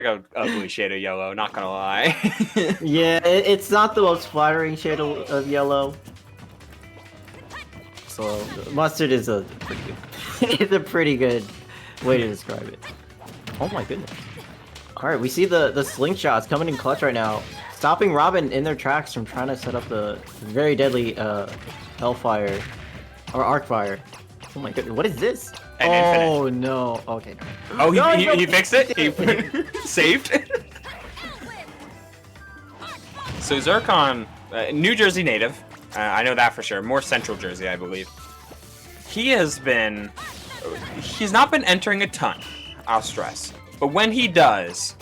Like a ugly shade of yellow, not gonna lie. Yeah, it's not the most flattering shade of yellow. So mustard is a pretty good. It's a pretty good way to describe it. Oh my goodness! All right, we see the slingshots coming in clutch right now, stopping Robin in their tracks from trying to set up the very deadly Hellfire or Arcfire. Oh my goodness! What is this? Oh Infinite. no! Okay. Oh, No, he fixed it. He saved. So Zercon, New Jersey native. I know that for sure. More Central Jersey, I believe. He's not been entering a ton, I'll stress. But when he does,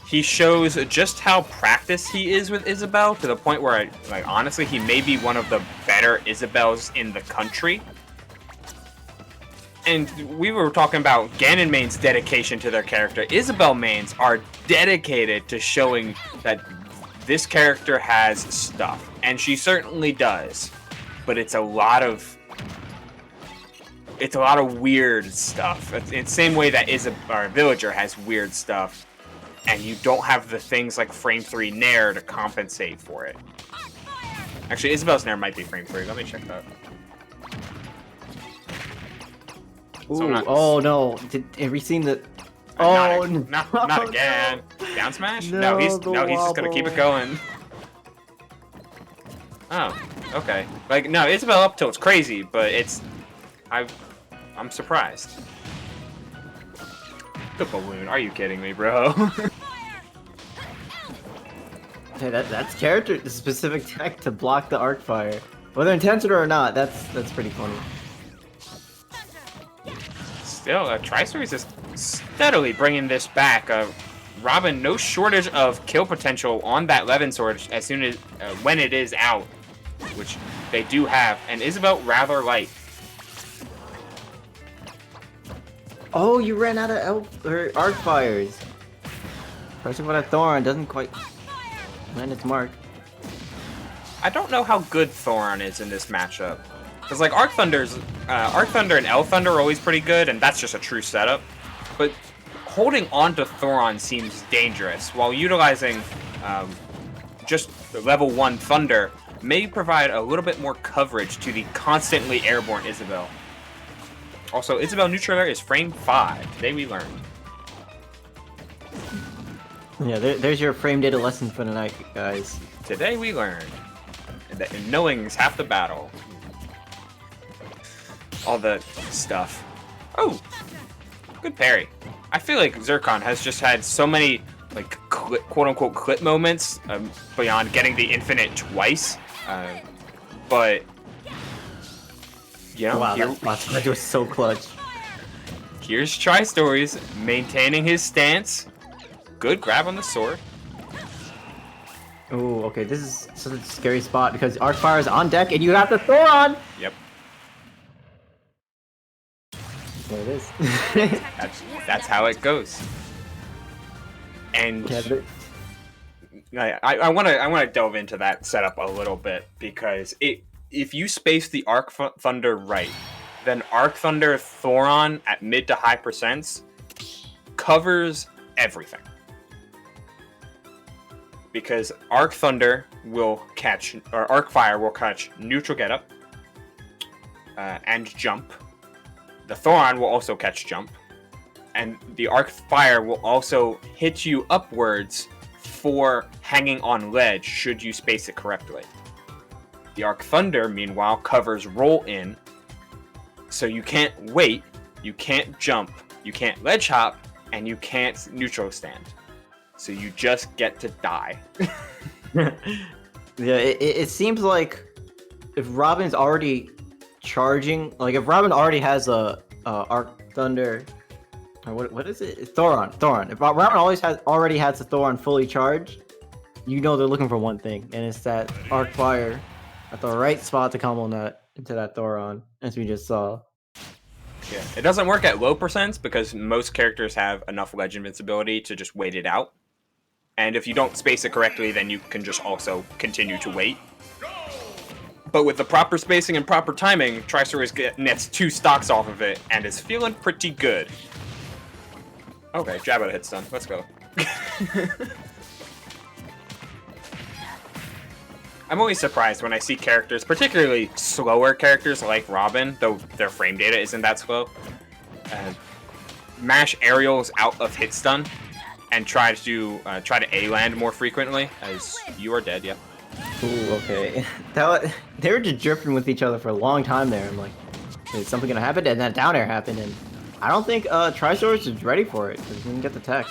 he shows just how practiced he is with Isabelle, to the point where, like, honestly, he may be one of the better Isabelles in the country. And we were talking about Ganon mains' dedication to their character. Isabelle mains are dedicated to showing that this character has stuff. And she certainly does. But it's a lot of weird stuff. It's the same way that Villager has weird stuff. And you don't have the things like frame 3 Nair to compensate for it. Actually, Isabelle's Nair might be frame 3. Let me check that. Ooh, oh no! Have we seen the? Oh, not again! No. Down smash? No, he's just gonna keep it going. Oh, okay. Like, no, Isabelle up tilt's crazy, but I'm surprised. The balloon? Are you kidding me, bro? Hey, that's character specific tech to block the Arcfire, whether intentional or not. That's pretty funny. Still, tristories is steadily bringing this back. Robin, no shortage of kill potential on that Levin sword as soon as when it is out, which they do have, and Isabelle rather light. Oh, you ran out of Arcfires. Especially when a Thoron doesn't quite land its mark. I don't know how good Thoron is in this matchup. Because, like, Arc Thunder and L Thunder are always pretty good, and that's just a true setup. But holding on to Thoron seems dangerous, while utilizing just level 1 Thunder may provide a little bit more coverage to the constantly airborne Isabelle. Also, Isabelle neutral air is frame 5. Today we learned. Yeah, there's your frame data lesson for tonight, guys. Today we learned that knowing is half the battle. All the stuff. Oh, good parry. I feel like Zercon has just had so many, like, quote-unquote clip moments beyond getting the infinite twice. But, you know, wow, that was so clutch. Here's Tristories maintaining his stance. Good grab on the sword. Oh, okay, this is such a scary spot because Arcfire is on deck and you have the Thoron! Yep. There it is. that's how it goes. And I want to delve into that setup a little bit, because if you space the Arc Thunder right, then Arc Thunder Thoron at mid to high percents covers everything. Because Arc Thunder will catch, or Arcfire will catch neutral getup and jump. The Thoron will also catch jump, and the Arcfire will also hit you upwards for hanging on ledge should you space it correctly. The Arc Thunder, meanwhile, covers roll in, so you can't wait, you can't jump, you can't ledge hop, and you can't neutral stand. So you just get to die. Yeah, it seems like if Robin's already charging, like if Robin already has a Arc Thunder, or what is it? Thoron. If Robin already has the Thoron fully charged, you know they're looking for one thing, and it's that Arcfire at the right spot to combo into that Thoron, as we just saw. Yeah, it doesn't work at low percents because most characters have enough ledge invincibility to just wait it out. And if you don't space it correctly, then you can just also continue to wait. But with the proper spacing and proper timing, Tristories nets 2 stocks off of it and is feeling pretty good. Okay, jab out a hit stun. Let's go. I'm always surprised when I see characters, particularly slower characters like Robin, though their frame data isn't that slow, mash aerials out of hit stun and try to A land more frequently. As you are dead, yep. Ooh, okay. They were just drifting with each other for a long time there. I'm like, is something gonna happen? And then down air happened, and I don't think Tristories is ready for it because he didn't get the tech.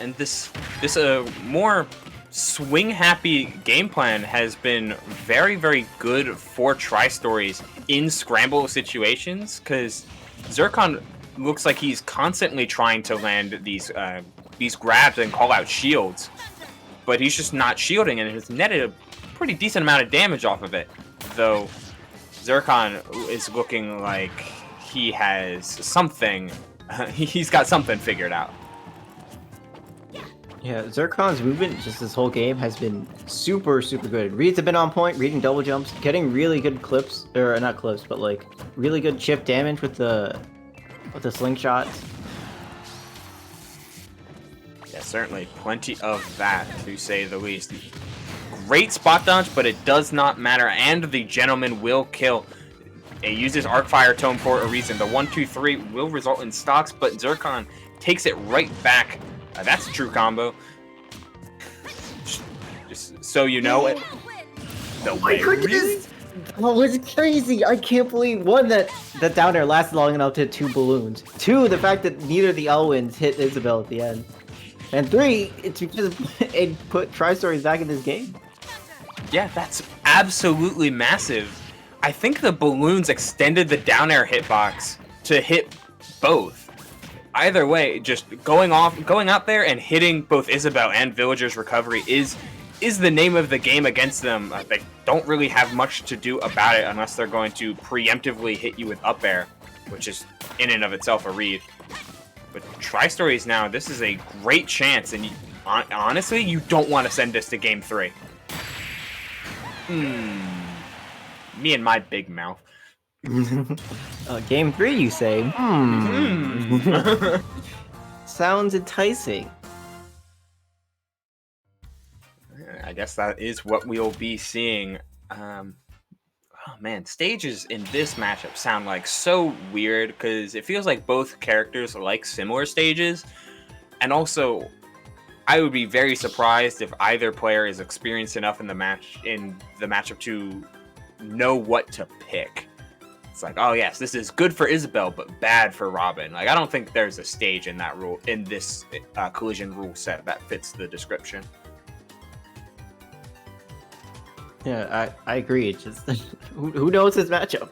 And this more swing-happy game plan has been very, very good for Tristories in scramble situations, because Zercon looks like he's constantly trying to land these grabs and call out shields, but he's just not shielding, and has netted a pretty decent amount of damage off of it. Though Zercon is looking like he has something, he's got something figured out. Yeah, Zercon's movement just this whole game has been super, super good. Reads have been on point, reading double jumps, getting really good clips, or not clips, but like really good chip damage with the slingshots. Yeah, certainly plenty of that, to say the least. Great spot dodge, but it does not matter, and the gentleman will kill. It uses Arcfire Tome for a reason. The 1-2-3 will result in stocks, but Zercon takes it right back. That's a true combo. Just so you know it. The way really? Oh, it was crazy! I can't believe, one, that down air lasted long enough to hit 2 balloons. 2, the fact that neither of the Elwins hit Isabelle at the end. And 3, it's because it put Tristories back in this game. Yeah, that's absolutely massive. I think the balloons extended the down air hitbox to hit both. Either way, just going out there and hitting both Isabelle and Villager's recovery is the name of the game against them. They don't really have much to do about it unless they're going to preemptively hit you with up air, which is in and of itself a read. But Tristories now, this is a great chance, and honestly, you don't want to send this to Game 3. Me and my big mouth. Game 3, you say? Sounds enticing. I guess that is what we'll be seeing. Oh man, stages in this matchup sound like so weird, because it feels like both characters like similar stages, and also I would be very surprised if either player is experienced enough in the matchup to know what to pick. It's like, oh yes, this is good for Isabelle, but bad for Robin. Like, I don't think there's a stage in this collision rule set that fits the description. Yeah, I agree. It's just who knows this matchup?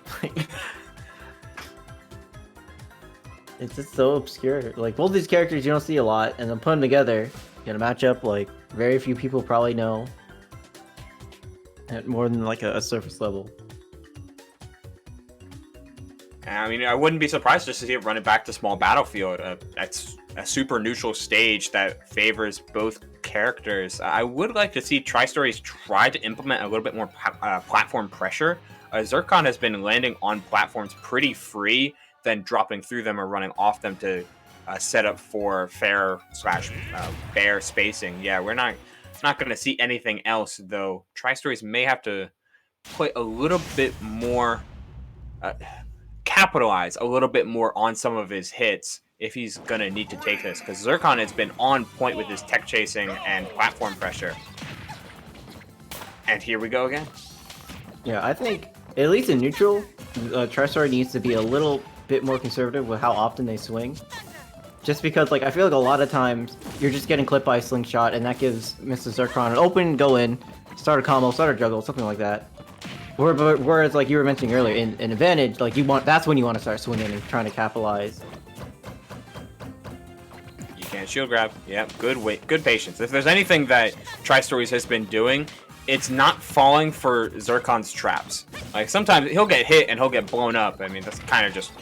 It's just so obscure. Like, both these characters you don't see a lot, and then put them together in a matchup like very few people probably know, at more than like a surface level. I mean, I wouldn't be surprised just to see it running back to small battlefield. That's a super neutral stage that favors both characters. I would like to see Tristories try to implement a little bit more platform pressure. Zercon has been landing on platforms pretty free, then dropping through them or running off them to set up for fair/bare spacing. Yeah, we're not going to see anything else, though. Tristories may have to play a little bit more... capitalize a little bit more on some of his hits if he's gonna need to take this, because Zercon has been on point with his tech chasing and platform pressure. And here we go again. Yeah, I think at least in neutral, Tristory needs to be a little bit more conservative with how often they swing. Just because, like, I feel like a lot of times you're just getting clipped by a slingshot, and that gives Mr. Zercon an open go in, start a combo, start a juggle, something like that. Whereas, like you were mentioning earlier, in advantage, like that's when you want to start swinging and trying to capitalize. You can't shield grab. Yeah, good patience. If there's anything that Tristories has been doing, it's not falling for Zercon's traps. Like, sometimes he'll get hit and he'll get blown up. I mean, that's kind of just...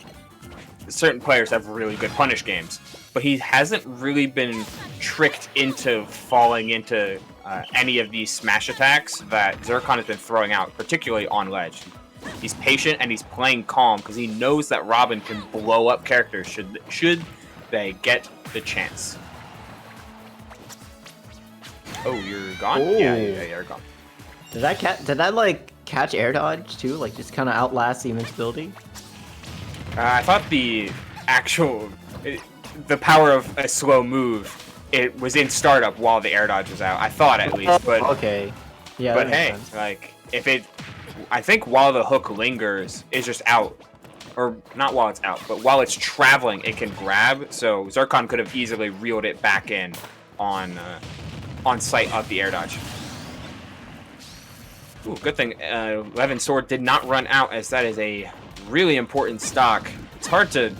certain players have really good punish games, but he hasn't really been tricked into falling into any of these smash attacks that Zercon has been throwing out, particularly on ledge. He's patient and he's playing calm because he knows that Robin can blow up characters should they get the chance. Oh, you're gone? Ooh. Yeah, you're gone. Did that like catch air dodge too? Like just kind of outlast the invincibility? I thought the power of a slow move, it was in startup while the air dodge was out. I thought at least, but okay. Yeah. but hey, like if it, I think while the hook lingers, it's just out, or not while it's out, but while it's traveling, it can grab. So Zercon could have easily reeled it back in on sight of the air dodge. Ooh, good thing Levin's sword did not run out, as that is a really important stock. It's hard to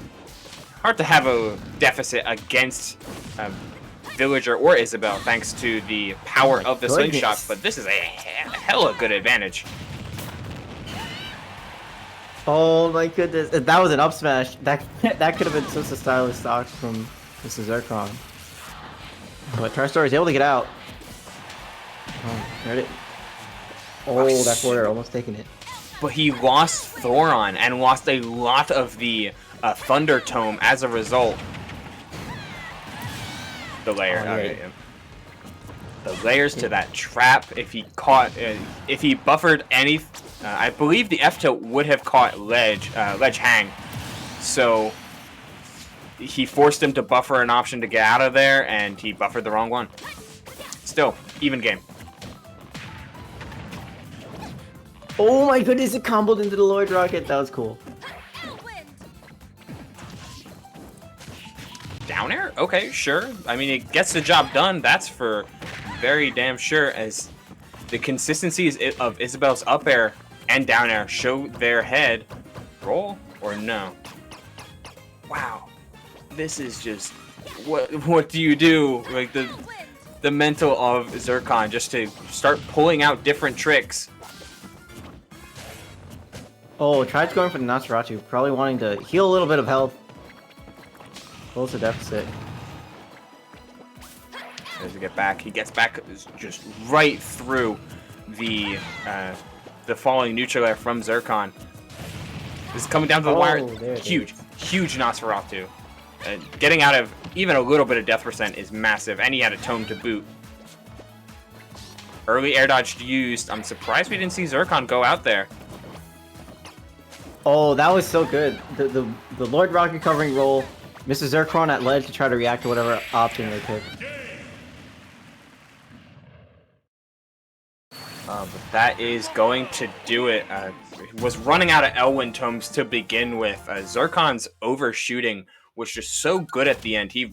have a deficit against Villager or Isabelle thanks to the power of the slingshot, but this is a hella good advantage. Oh my goodness, that was an up smash. That could have been such a stylish stock from Mr. Zercon. But Tristory is able to get out. Oh, heard it. Oh, that forward almost taking it. But he lost Thoron and lost a lot of the Thunder Tome as a result. The layer, okay, the layers to that trap. If he caught, if he buffered any, I believe the F tilt would have caught ledge hang. So he forced him to buffer an option to get out of there, and he buffered the wrong one. Still, even game. Oh my goodness, it comboed into the Lloyd Rocket. That was cool. Down air? Okay, sure. I mean, it gets the job done. That's for very damn sure, as the consistencies of Isabelle's up air and down air show their head. Roll or no? Wow. This is just... What do you do? Like, the mental of Zercon, just to start pulling out different tricks. Oh, tried going for the Nosferatu, probably wanting to heal a little bit of health. Close the deficit. As he get back, he gets back just right through the falling neutral air from Zercon. This is coming down to the wire. Huge Nosferatu. Getting out of even a little bit of death percent is massive, and he had a tome to boot. Early air dodge used. I'm surprised we didn't see Zercon go out there. Oh, that was so good. The Lord Rocket covering roll. Mr. Zercon at ledge to try to react to whatever option they pick. But that is going to do it. Was running out of Elwyn tomes to begin with. Zercon's overshooting was just so good at the end. He